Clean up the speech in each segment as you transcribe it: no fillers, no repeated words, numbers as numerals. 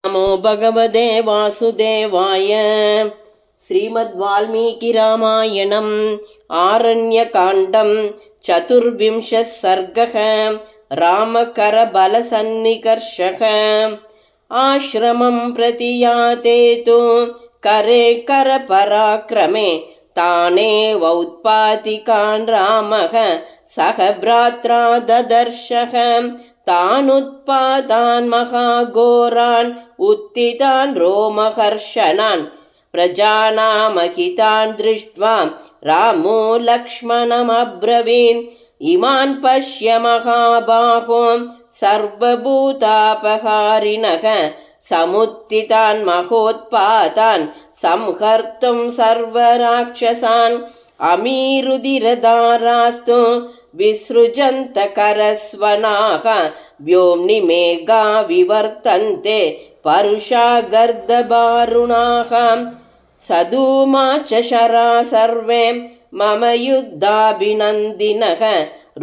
नमो भगवते वासुदेवाय। श्रीमद्वाल्मीकिरामायणम् आरण्यकाण्डं चतुर्विंशः सर्गः। रामकरबलसन्निकर्षः। आश्रमं प्रति याते तु करे करपराक्रमे तानेव उत्पातिकान् रामः सह भ्रात्रा ददर्शः। तानुत्पातान् महाघोरान् उत्थितान् रोमहर्षणान् प्रजानामहितान् दृष्ट्वा रामो लक्ष्मणमब्रवीन् इमान् पश्य महाबाहो सर्वभूतापहारिणः समुत्थितान् महोत्पातान् संहर्तुं सर्वराक्षसान् अमीरुदिरधारास्तु विसृजन्त करस्वनाः व्योम्नि मेघा विवर्तन्ते परुषा गर्दबारुणाः सधूमा च शरा सर्वे मम युद्धाभिनन्दिनः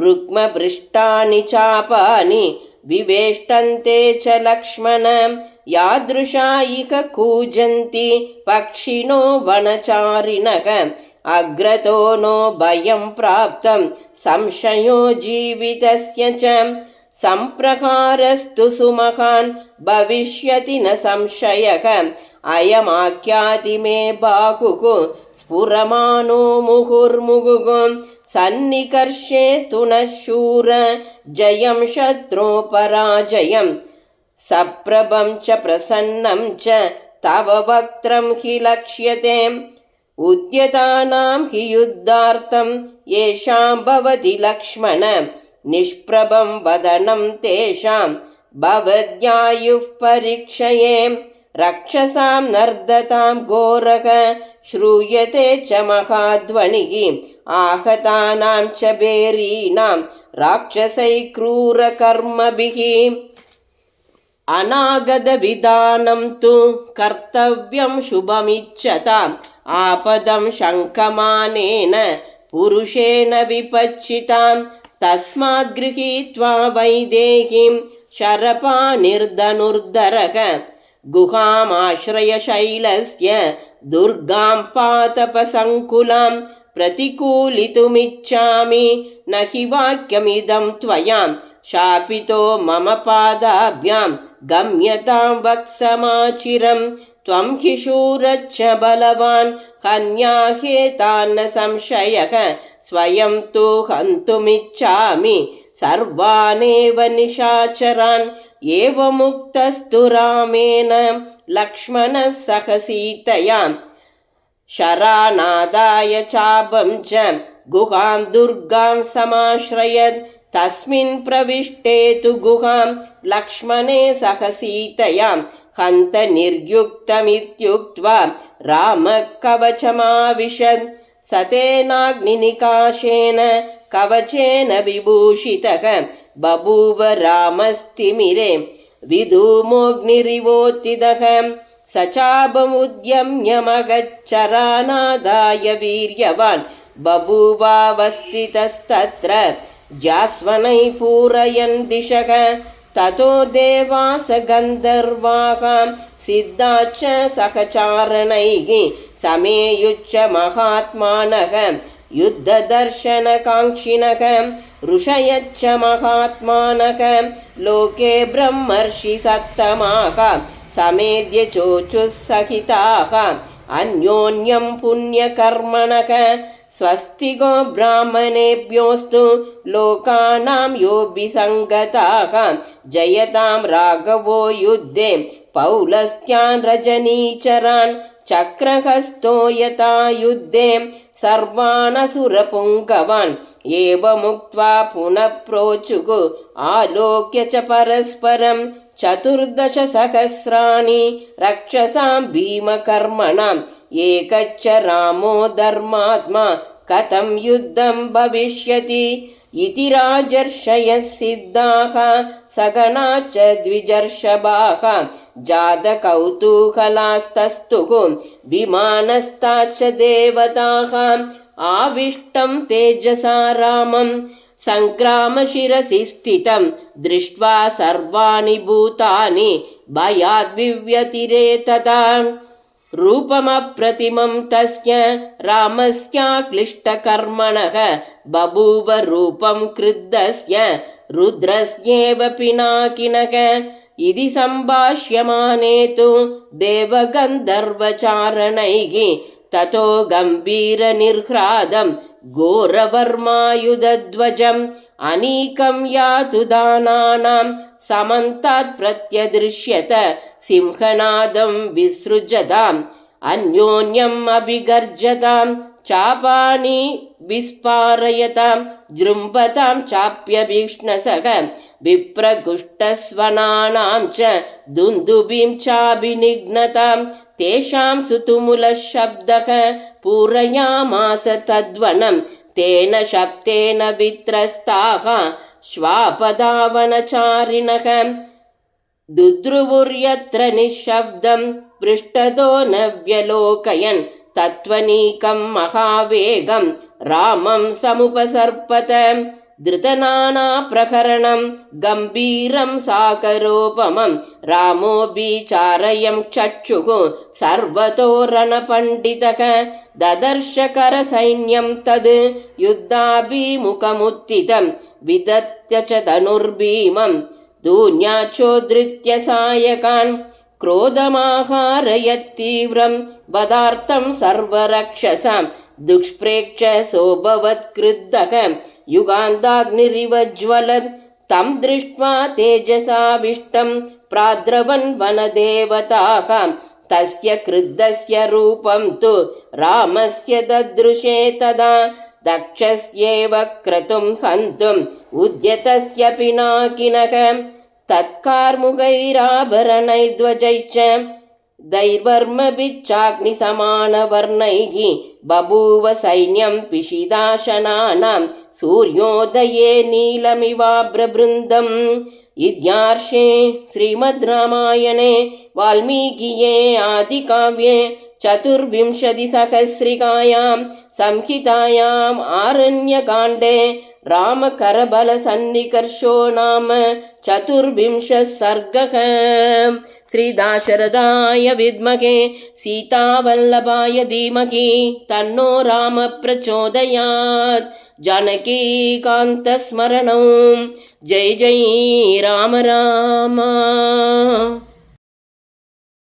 रुक्मपृष्ठानि चापानि विवेष्टन्ते च लक्ष्मण यादृशा इह कूजन्ति पक्षिणो वनचारिणः अग्रतो नो भयं प्राप्तं संशयो जीवितस्य च संप्रहारस्तु सुमहान् भविष्यति न संशयः अयमाख्याति मे बाहुः स्फुरमानो मुहुर्मुहुः सन्निकर्षे तु नः शूर जयं शत्रोपराजयं सप्रभं च प्रसन्नं च तव वक्त्रं हि लक्ष्यते उद्यतानां हि युद्धार्थं येषां भवति लक्ष्मण निष्प्रभं वदनं तेषां भवद्यायुः परीक्षये रक्षसां नर्दतां घोरः श्रूयते च महाध्वनिः आहतानां च भेरीणां राक्षसैः क्रूरकर्मभिः अनागतविधानं तु कर्तव्यं शुभमिच्छताम् आपदं शङ्कमानेन पुरुषेण विपच्चितां तस्मात् गृहीत्वा वैदेहीं शरपाणिर्धनुर्धरः गुहामाश्रय शैलस्य दुर्गां पातपसङ्कुलां प्रतिकूलितुमिच्छामि न हि वाक्यमिदं त्वया शापितो मम पादाभ्यां गम्यतां वत्समाचिरं त्वं हि शूरश्च बलवान् कन्याहेतान्न संशयः स्वयं तु हन्तुमिच्छामि सर्वानेव निशाचरान् एवमुक्तस्तु रामेण लक्ष्मणः सह सीतया शरानादाय चापं च गुहां दुर्गां समाश्रयत् तस्मिन् प्रविष्टे तु गुहां लक्ष्मणे सह सीतया हन्त निर्युक्तमित्युक्त्वा रामः कवचमाविशत् सतेनाग्निनिकाशेन कवचेन विभूषितः बभूव रामस्तिमिरे विधूमोऽग्निरिवोत्थितः स चापमुद्यम्य महच्चरानादाय वीर्यवान् बभूवावस्थितस्तत्र जास्वनैः पूरयन् दिशः ततो देवास गन्धर्वाः सिद्धाश्च सहचारणैः समेयुच्च महात्मानः युद्धदर्शनकाङ्क्षिणः ऋषयश्च महात्मानः लोके ब्रह्मर्षि सत्तमाः समेद्य चोचुः सहिताः अन्योन्यं पुण्यकर्मणः स्वस्तिको ब्राह्मणेभ्योऽस्तु लोकानां योऽभिसङ्गताः जयतां राघवो युद्धे पौलस्त्यान् रजनीचरान् चक्रहस्तो यथा युद्धे सर्वानसुरपुङ्गवान् एवमुक्त्वा पुनः प्रोचुः आलोक्य च परस्परं 14,000 रक्षसां भीमकर्मणाम् एकच्च रामो धर्मात्मा कथं युद्धं भविष्यति इति राजर्षयः सिद्धाः सगणा च द्विजर्षभाः जातकौतूहलास्तस्तुः विमानस्ताश्च देवताः आविष्टं तेजसा रामं सङ्ग्रामशिरसि स्थितं दृष्ट्वा सर्वाणि भूतानि भयाद्विव्यतिरे तथा रूपमप्रतिमं तस्य रामस्याक्लिष्टकर्मणः बभूव रूपं क्रुद्धस्य रुद्रस्येव पिनाकिनः इति सम्भाष्यमाने तु देवगन्धर्वचारणैः ततो गम्भीरनिर्ह्रादं घोरवर्मायुधध्वजम् अनीकं यातु दानानां समन्तात् प्रत्यदृश्यत सिंहनादं विसृजताम् अन्योन्यम् अभिगर्जतां चापानि विस्पारयतां जृम्भतां चाप्यभीक्ष्णसः विप्रकुष्ठस्वनानां च दुन्दुभिं चाभिनिघ्नतां तेषां सुतुमुलशब्दः पूरयामास तद्वनं तेन शब्देन वित्रस्ताः श्वापदावनचारिणः दुद्रुवुर्यत्र निःशब्दं पृष्ठतो न व्यलोकयन् तत्त्वनीकं महावेगं रामं समुपसर्पत धृतनानाप्रहरणं गम्भीरं साकरोपमं रामोऽभिचारयं चक्षुः सर्वतो रणपण्डितः ददर्शकरसैन्यं तद् युद्धाभिमुखमुत्थितं विदत्य च धनुर्भीमं दून्याचोद्धृत्य सायकान् क्रोधमाहारयत्तीव्रं वदार्थं सर्वरक्षसां दुष्प्रेक्ष्य सोऽभवत्क्रुद्धः युगान्ताग्निरिवज्ज्वलत् तं दृष्ट्वा तेजसाविष्टं प्राद्रवन् वनदेवताः तस्य क्रुद्धस्य रूपं तु रामस्य ददृशे तदा दक्षस्येव क्रतुं हन्तुम् उद्यतस्य पिनाकिनः तत्कार्मुकैराभरणैर्ध्वजैश्च दैवर्मभिच्चाग्निसमानवर्णैः बभूव सैन्यं पिशिदाशनानां सूर्योदये नीलमिवाभ्रवृन्दम् इत्यार्षे श्रीमद् रामायणे वाल्मीकिये आदिकाव्ये चतुर्विंशतिसहस्रिकायां संहितायाम् आरण्यकाण्डे रामकरबलसन्निकर्षो नाम चतुर्विंशः सर्गः। श्रीदाशरथाय विद्महे सीतावल्लभाय धीमहि तन्नो राम प्रचोदयात्। जानकीकान्तस्मरणं जय जय राम राम।